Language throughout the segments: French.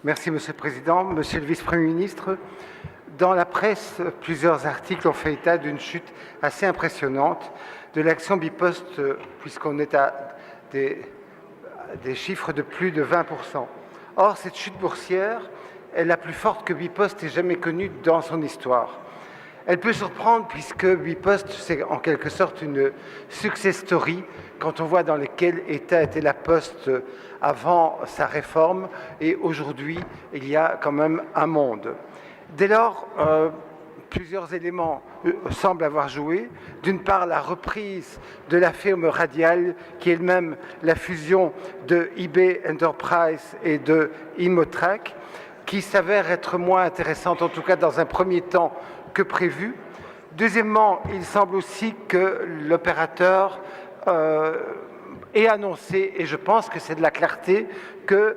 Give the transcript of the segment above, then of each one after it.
Merci, Monsieur le Président. Monsieur le Vice-Premier ministre, dans la presse, plusieurs articles ont fait état d'une chute assez impressionnante de l'action Bipost, puisqu'on est à des chiffres de plus de 20%. Or, cette chute boursière est la plus forte que Bipost ait jamais connue dans son histoire. Elle peut surprendre puisque Bipost, c'est en quelque sorte une success story quand on voit dans quel état était la Poste avant sa réforme et aujourd'hui, il y a quand même un monde. Dès lors, plusieurs éléments semblent avoir joué. D'une part, la reprise de la firme Radial, qui est elle-même la fusion de eBay Enterprise et de Imotrack, qui s'avère être moins intéressante, en tout cas dans un premier temps, que prévu. Deuxièmement, il semble aussi que l'opérateur ait annoncé, et je pense que c'est de la clarté, que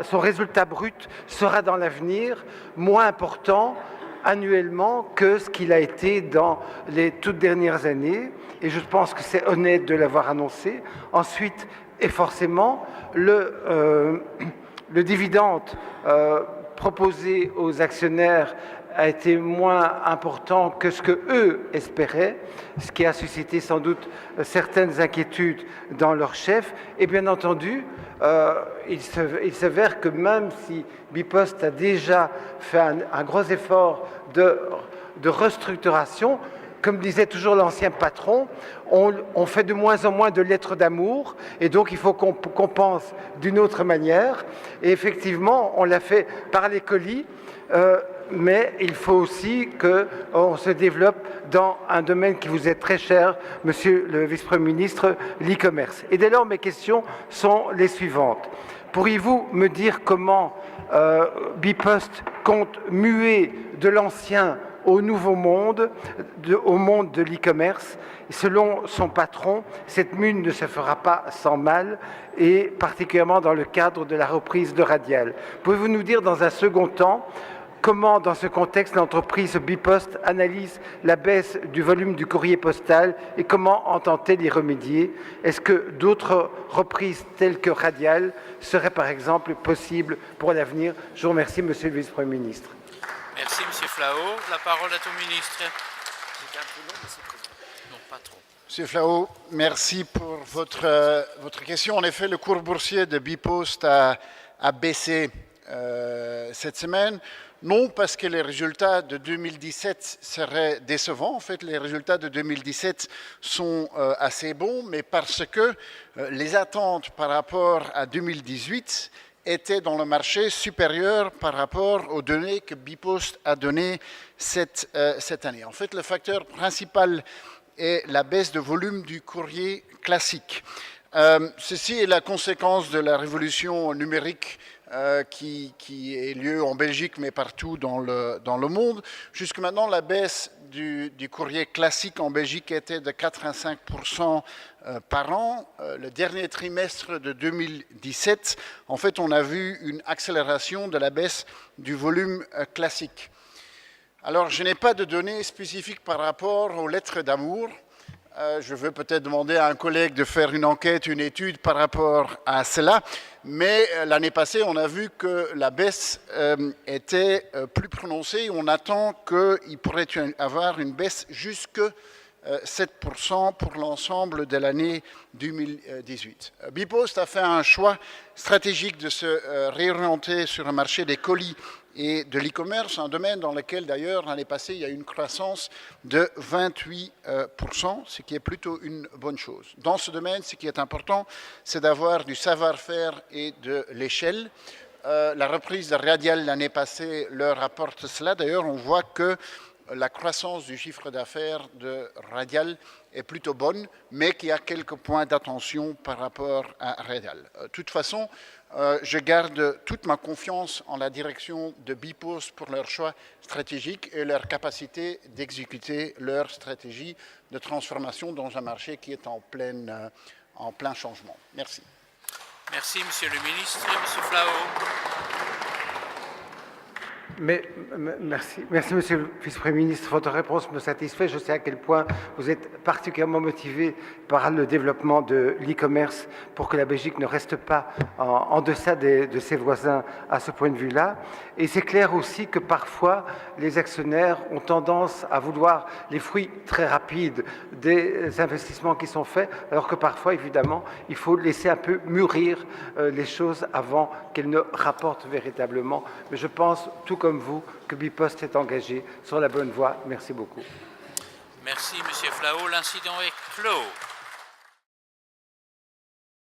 son résultat brut sera dans l'avenir moins important annuellement que ce qu'il a été dans les toutes dernières années. Et je pense que c'est honnête de l'avoir annoncé. Ensuite, et forcément, le dividende proposé aux actionnaires a été moins important que ce qu'eux espéraient, ce qui a suscité sans doute certaines inquiétudes dans leur chef. Et bien entendu, il s'avère que même si Bipost a déjà fait un gros effort de restructuration, comme disait toujours l'ancien patron, on fait de moins en moins de lettres d'amour et donc il faut qu'on compense d'une autre manière. Et effectivement, on l'a fait par les colis, mais il faut aussi qu'on se développe dans un domaine qui vous est très cher, Monsieur le Vice-Premier ministre, l'e-commerce. Et dès lors, mes questions sont les suivantes. Pourriez-vous me dire comment Bipost compte muer de l'ancien au nouveau monde, au monde de l'e-commerce? Selon son patron, cette mue ne se fera pas sans mal, et particulièrement dans le cadre de la reprise de Radial. Pouvez-vous nous dire dans un second temps comment, dans ce contexte, l'entreprise Bipost analyse la baisse du volume du courrier postal et comment entend-elle y remédier? Est-ce que d'autres reprises telles que Radial seraient par exemple possibles pour l'avenir? Je vous remercie, Monsieur le Vice-Premier ministre. Merci, Monsieur Flao. La parole est au ministre. Non, pas trop. Monsieur Flao, merci pour votre question. En effet, le cours boursier de Bipost a baissé cette semaine. Non parce que les résultats de 2017 seraient décevants. En fait, les résultats de 2017 sont assez bons, mais parce que les attentes par rapport à 2018 étaient dans le marché supérieures par rapport aux données que Bipost a données cette année. En fait, le facteur principal est la baisse de volume du courrier classique. Ceci est la conséquence de la révolution numérique qui ait lieu en Belgique, mais partout dans le monde. Jusque maintenant, la baisse du courrier classique en Belgique était de 85% par an. Le dernier trimestre de 2017, en fait, on a vu une accélération de la baisse du volume classique. Alors, je n'ai pas de données spécifiques par rapport aux lettres d'amour. Je veux peut-être demander à un collègue de faire une enquête, une étude par rapport à cela. Mais l'année passée, on a vu que la baisse était plus prononcée. On attend qu'il pourrait y avoir une baisse jusque 7% pour l'ensemble de l'année 2018. Bipost a fait un choix stratégique de se réorienter sur un marché des colis et de l'e-commerce, un domaine dans lequel d'ailleurs l'année passée il y a eu une croissance de 28%, ce qui est plutôt une bonne chose. Dans ce domaine, ce qui est important, c'est d'avoir du savoir-faire et de l'échelle. La reprise de Radial l'année passée leur apporte cela. D'ailleurs, on voit que la croissance du chiffre d'affaires de Radial est plutôt bonne, mais qu'il y a quelques points d'attention par rapport à Radial. De toute façon, je garde toute ma confiance en la direction de Bipost pour leur choix stratégique et leur capacité d'exécuter leur stratégie de transformation dans un marché qui est en plein changement. Merci. Merci, Monsieur le ministre. Monsieur Flao. Merci, Monsieur le Vice-Premier ministre. Votre réponse me satisfait. Je sais à quel point vous êtes particulièrement motivé par le développement de l'e-commerce pour que la Belgique ne reste pas en deçà de ses voisins à ce point de vue-là. Et c'est clair aussi que parfois, les actionnaires ont tendance à vouloir les fruits très rapides des investissements qui sont faits, alors que parfois, évidemment, il faut laisser un peu mûrir les choses avant qu'elles ne rapportent véritablement. Mais je pense, tout comme vous, que Bipost est engagé sur la bonne voie. Merci beaucoup. Merci, Monsieur Flao. L'incident est clos.